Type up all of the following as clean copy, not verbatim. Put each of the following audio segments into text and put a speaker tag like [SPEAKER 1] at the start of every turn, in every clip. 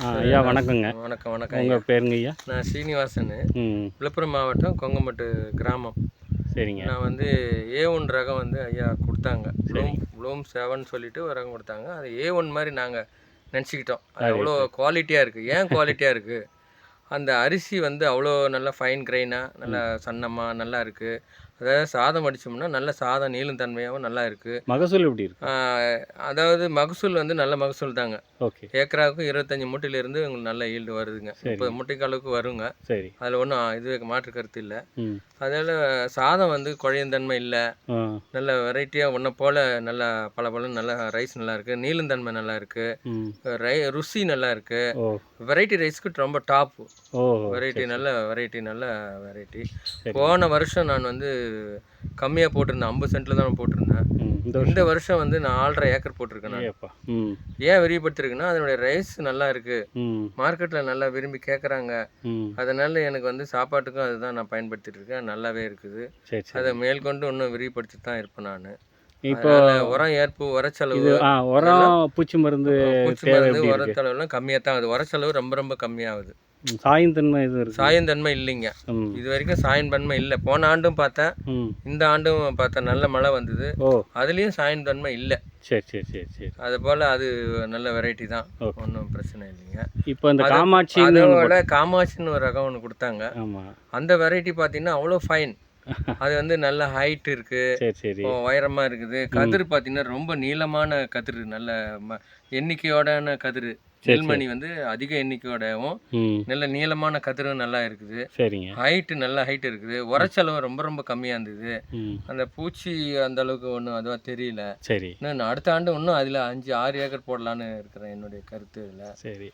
[SPEAKER 1] ஐயா வணக்கங்க.
[SPEAKER 2] வணக்கம் வணக்கம் ஐயா.
[SPEAKER 1] உங்கள் பேருங்க ஐயா?
[SPEAKER 2] நான் ஸ்ரீனிவாசன்,
[SPEAKER 1] ம்
[SPEAKER 2] விழுப்புரம் மாவட்டம் கொங்கமட்டு கிராமம்.
[SPEAKER 1] சரிங்க.
[SPEAKER 2] நான் வந்து A1 ரகம் வந்து ஐயா கொடுத்தாங்க.
[SPEAKER 1] சரிங்க.
[SPEAKER 2] ப்ளூம் 7 சொல்லிட்டு ஒரு ரகம் கொடுத்தாங்க. அது A1 மாதிரி நாங்கள் நினச்சிக்கிட்டோம். அது
[SPEAKER 1] சரி,
[SPEAKER 2] அவ்வளோ
[SPEAKER 1] சரி.
[SPEAKER 2] குவாலிட்டியாக இருக்குது. ஏன் குவாலிட்டியாக இருக்குது? அந்த அரிசி வந்து அவ்வளோ நல்லா ஃபைன் கிரைனாக, நல்லா சன்னமாக நல்லா இருக்குது. அதாவது சாதம் வடித்தோம்னா நல்ல சாதம் நீளும் தன்மையாகவும் நல்லா இருக்குது.
[SPEAKER 1] மகசூல் எப்படி இருக்கு?
[SPEAKER 2] அதாவது மகசூல் வந்து நல்ல மகசூல் தாங்க.
[SPEAKER 1] ஓகே.
[SPEAKER 2] ஏக்கராவுக்கு 25 மூட்டையிலேருந்து உங்களுக்கு நல்ல ஈல்டு வருதுங்க. 30 மூட்டைக்கு அளவுக்கு வருங்க.
[SPEAKER 1] சரி.
[SPEAKER 2] அதில் ஒன்றும் இது மாற்று கருத்து இல்லை.
[SPEAKER 1] ம்
[SPEAKER 2] அதனால் சாதம் வந்து குழையந்தன்மை இல்லை.
[SPEAKER 1] ஆ
[SPEAKER 2] நல்ல வெரைட்டியாக ஒன்றை போல் நல்லா பலன்னு நல்லா ரைஸ் நல்லா இருக்குது. நீளுந்தன்மை நல்லா இருக்குது.
[SPEAKER 1] ம்
[SPEAKER 2] ருசி நல்லா இருக்குது.
[SPEAKER 1] ஓ
[SPEAKER 2] வெரைட்டி ரைஸ்க்கு ரொம்ப டாப்பு.
[SPEAKER 1] ஓ
[SPEAKER 2] வெரைட்டி நல்ல வெரைட்டி. போன வருஷம் நான் வந்து கம்மியாக போட்டிருந்தேன். 50 சென்ட்டில் தான் போட்டிருந்தேன். இந்த வருஷம் வந்து நான் 1.5 ஏக்கர் போட்டிருக்கேன் நான். ஏன் விரிவுபடுத்திருக்குன்னா அதனுடைய ரைஸ் நல்லா இருக்குது. மார்க்கெட்டில் நல்லா விரும்பி கேட்குறாங்க. அதனால் எனக்கு வந்து சாப்பாட்டுக்கும் அதுதான் நான் பயன்படுத்திட்டு இருக்கேன். நல்லாவே இருக்குது. அதை மேற்கொண்டு இன்னும் விரிவுபடுத்தி தான் இருப்பேன் நான். இப்போ உரம் ஏற்பு உரச்செலவு
[SPEAKER 1] பூச்சி மருந்து
[SPEAKER 2] உரச்செலவுலாம் கம்மியாக தான் ஆகுது. உரச்செலவு ரொம்ப கம்மியாகுது.
[SPEAKER 1] சாயந்தன்மை இது இருக்கு.
[SPEAKER 2] சாயந்தன்மை இல்லைங்க. இது வரைக்கும் சாயந்தன்மை இல்லை. போன ஆண்டும் பார்த்தேன், இந்த ஆண்டும் பார்த்தேன் நல்ல மழை வந்தது. அதுலேயும் சாயந்தன்மை இல்லை.
[SPEAKER 1] சரி சரி சரி சரி.
[SPEAKER 2] அது போல் அது நல்ல வெரைட்டி தான். ஒன்றும் பிரச்சனை இல்லைங்க.
[SPEAKER 1] இப்போ இந்த காமாட்சி
[SPEAKER 2] அதோட காமாட்சின்னு ஒரு ரகம் ஒன்று கொடுத்தாங்க. அந்த வெரைட்டி பார்த்தீங்கன்னா அவ்வளோ ஃபைன். அது வந்து நல்ல ஹைட் இருக்குது, உயரமாக இருக்குது. கதிர் பார்த்தீங்கன்னா ரொம்ப நீளமான கதிர், நல்ல எண்ணிக்கையோடான கதிர். நெல்மணி வந்து அதிக எண்ணிக்கையோடவும் நல்ல நீளமான கதிரும் நல்லா இருக்குது. ஹைட்டு நல்ல ஹைட் இருக்குது. உரச்செலவு ரொம்ப கம்மியாக இருந்தது. அந்த பூச்சி அந்த அளவுக்கு ஒன்றும் அதுவாக தெரியல. இன்னும் அடுத்த ஆண்டு இன்னும் அதில் 5-6 ஏக்கர் போடலான்னு இருக்கிறேன், என்னுடைய கருத்து இதில்.
[SPEAKER 1] சரி.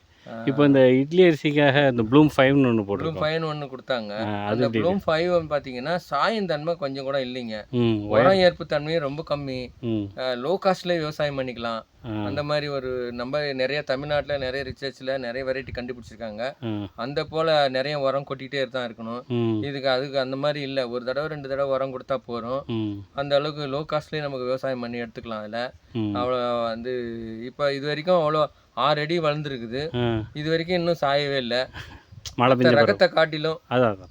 [SPEAKER 1] இப்போ இந்த இட்லி அரிசிக்காக இந்த ப்ளூம் 5 ஒன்று போட்டு
[SPEAKER 2] ப்ளூம் 5 ஒன்று கொடுத்தாங்க. அந்த ப்ளூம் 5 பார்த்தீங்கன்னா சாயந்தன்மை கொஞ்சம் கூட இல்லைங்க. உரம் ஏற்பு தன்மையும் ரொம்ப கம்மி. லோ காஸ்ட்லேயே விவசாயம் பண்ணிக்கலாம். அந்த மாதிரி ஒரு நம்ம நிறைய தமிழ்நாட்டில் நிறைய ரிசர்ச்சில் நிறைய வெரைட்டி கண்டுபிடிச்சிருக்காங்க. அந்த போல் நிறைய உரம் கொட்டிகிட்டே தான் இருக்கணும். அதுக்கு அந்த மாதிரி இல்லை. ஒரு தடவை 2 தடவை உரம் கொடுத்தா போகிறோம். அந்த அளவுக்கு லோ காஸ்ட்லேயே நமக்கு விவசாயம் பண்ணி எடுத்துக்கலாம். அதில் அவ்வளோ வந்து இப்போ இது வரைக்கும் அவ்வளோ 6 அடி வளர்ந்துருக்குது. இது வரைக்கும் இன்னும் சாயவே இல்லை. மழை ரகத்தை காட்டிலும்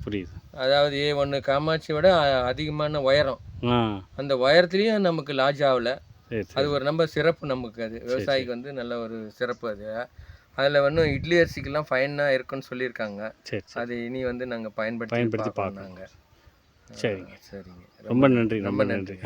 [SPEAKER 1] புரியுது.
[SPEAKER 2] அதாவது A1 காமாட்சியோட அதிகமான உயரம். அந்த உயரத்துலேயும் நமக்கு லாஜ் ஆகலை. அது ஒரு நம்ம சிறப்பு நமக்கு. அது விவசாயிக்கு வந்து நல்ல ஒரு சிறப்பு. அது அதில் வந்து இட்லி அரிசிக்கெல்லாம் ஃபைனாக இருக்குன்னு சொல்லியிருக்காங்க. அது இனி வந்து நாங்கள் பயன்படுத்தி பார்ப்போம் நாங்கள்.
[SPEAKER 1] சரிங்க. ரொம்ப நன்றி.
[SPEAKER 2] நன்றி.